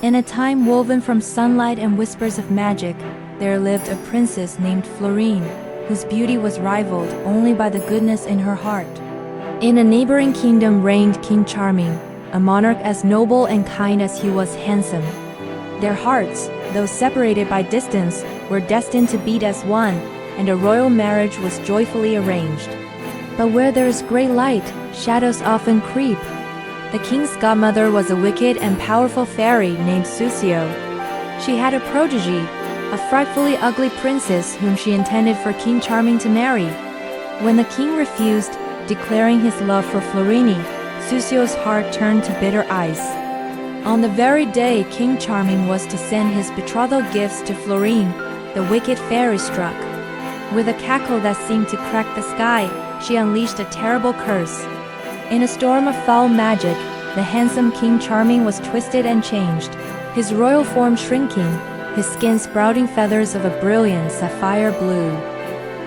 In a time woven from sunlight and whispers of magic, there lived a princess named Florine, whose beauty was rivaled only by the goodness in her heart. In a neighboring kingdom reigned King Charming, a monarch as noble and kind as he was handsome. Their hearts, though separated by distance, were destined to beat as one, and a royal marriage was joyfully arranged. But where there is great light, shadows often creep. The king's godmother was a wicked and powerful fairy named Susio. She had a protege, a frightfully ugly princess whom she intended for King Charming to marry. When the king refused, declaring his love for Florine, Susio's heart turned to bitter ice. On the very day King Charming was to send his betrothal gifts to Florine, the wicked fairy struck. With a cackle that seemed to crack the sky, she unleashed a terrible curse. In a storm of foul magic, the handsome King Charming was twisted and changed, his royal form shrinking, his skin sprouting feathers of a brilliant sapphire blue.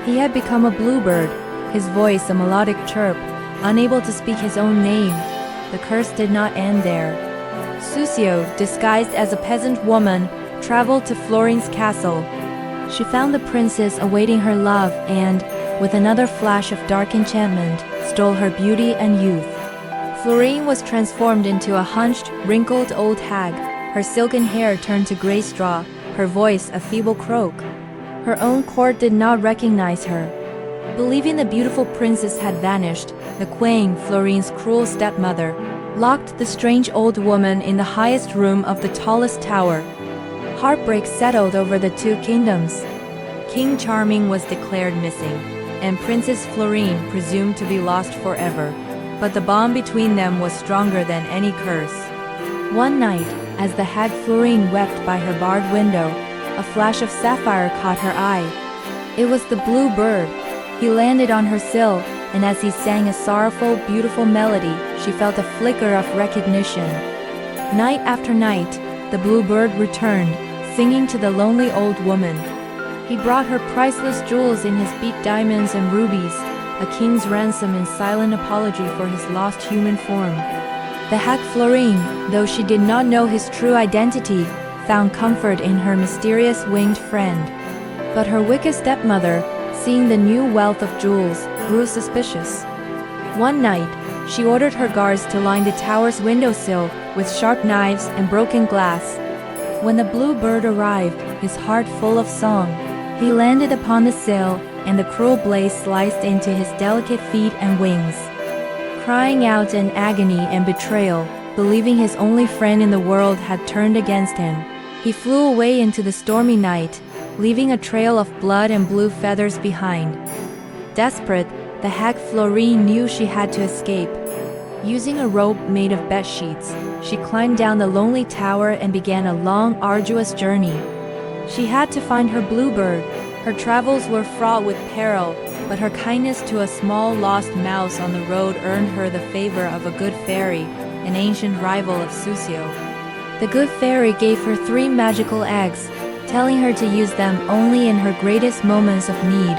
He had become a bluebird, his voice a melodic chirp, unable to speak his own name. The curse did not end there. Susio, disguised as a peasant woman, traveled to Florine's castle. She found the princess awaiting her love and, with another flash of dark enchantment, stole her beauty and youth. Florine was transformed into a hunched, wrinkled old hag, her silken hair turned to gray straw, her voice a feeble croak. Her own court did not recognize her. Believing the beautiful princess had vanished, the queen, Florine's cruel stepmother, locked the strange old woman in the highest room of the tallest tower. Heartbreak settled over the two kingdoms. King Charming was declared missing, and Princess Florine presumed to be lost forever. But the bond between them was stronger than any curse. One night, as the hag Florine wept by her barred window, a flash of sapphire caught her eye. It was the bluebird. He landed on her sill, and as he sang a sorrowful, beautiful melody, she felt a flicker of recognition. Night after night, the bluebird returned, singing to the lonely old woman. He brought her priceless jewels in his beak, diamonds and rubies, a king's ransom in silent apology for his lost human form. The hag Florine, though she did not know his true identity, found comfort in her mysterious winged friend. But her wicked stepmother, seeing the new wealth of jewels, grew suspicious. One night, she ordered her guards to line the tower's windowsill with sharp knives and broken glass. When the bluebird arrived, his heart full of song, he landed upon the sill, and the cruel blade sliced into his delicate feet and wings. Crying out in agony and betrayal, believing his only friend in the world had turned against him, he flew away into the stormy night, leaving a trail of blood and blue feathers behind. Desperate, the hag Florine knew she had to escape. Using a rope made of bed sheets, she climbed down the lonely tower and began a long, arduous journey. She had to find her bluebird. Her travels were fraught with peril, but her kindness to a small lost mouse on the road earned her the favor of a good fairy, an ancient rival of Susio. The good fairy gave her 3 magical eggs, telling her to use them only in her greatest moments of need.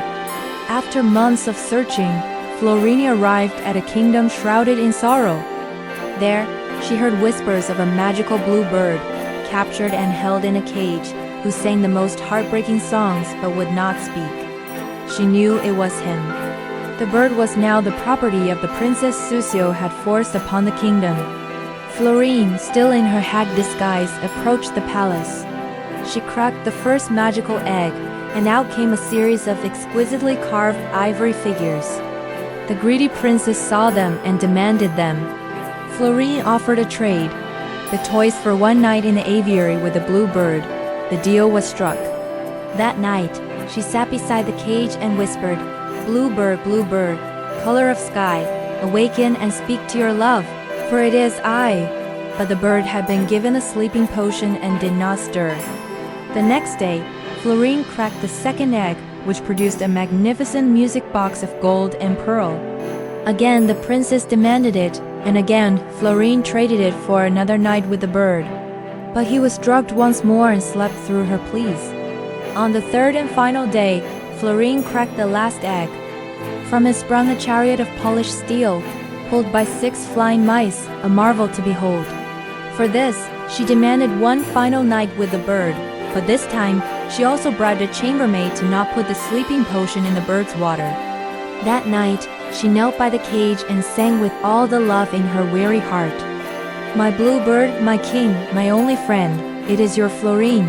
After months of searching, Florine arrived at a kingdom shrouded in sorrow. There, she heard whispers of a magical bluebird, captured and held in a cage, who sang the most heartbreaking songs but would not speak. She knew it was him. The bird was now the property of the princess Susio had forced upon the kingdom. Florine, still in her hag disguise, approached the palace. She cracked the first magical egg, and out came a series of exquisitely carved ivory figures. The greedy princess saw them and demanded them. Florine offered a trade, the toys for one night in the aviary with the bluebird. The deal was struck. That night, she sat beside the cage and whispered, "Bluebird, bluebird, color of sky, awaken and speak to your love, for it is I." But the bird had been given a sleeping potion and did not stir. The next day, Florine cracked the second egg, which produced a magnificent music box of gold and pearl. Again, the princess demanded it, and again, Florine traded it for another night with the bird. But he was drugged once more and slept through her pleas. On the third and final day, Florine cracked the last egg. From it sprung a chariot of polished steel, pulled by 6 flying mice, a marvel to behold. For this, She demanded one final night with the bird, but this time, she also bribed a chambermaid to not put the sleeping potion in the bird's water. That night, she knelt by the cage and sang with all the love in her weary heart. My bluebird, my king, my only friend, it is your Florine.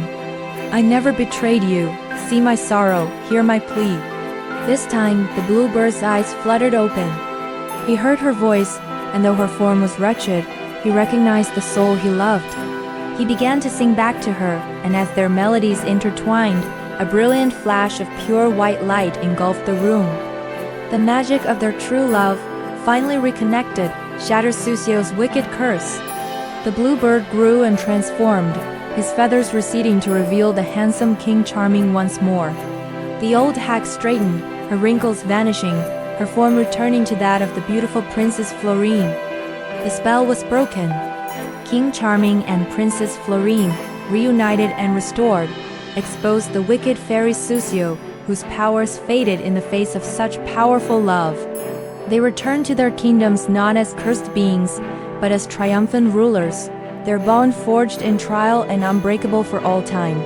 I never betrayed you, see my sorrow, hear my plea. This time, the bluebird's eyes fluttered open. He heard her voice, and though her form was wretched, he recognized the soul he loved. He began to sing back to her, and as their melodies intertwined, a brilliant flash of pure white light engulfed the room. The magic of their true love, finally reconnected, shattered Susio's wicked curse. The bluebird grew and transformed, his feathers receding to reveal the handsome King Charming once more. The old hag straightened, her wrinkles vanishing, her form returning to that of the beautiful Princess Florine. The spell was broken. King Charming and Princess Florine, reunited and restored, exposed the wicked fairy Susio, whose powers faded in the face of such powerful love. They returned to their kingdoms not as cursed beings, but as triumphant rulers, their bond forged in trial and unbreakable for all time.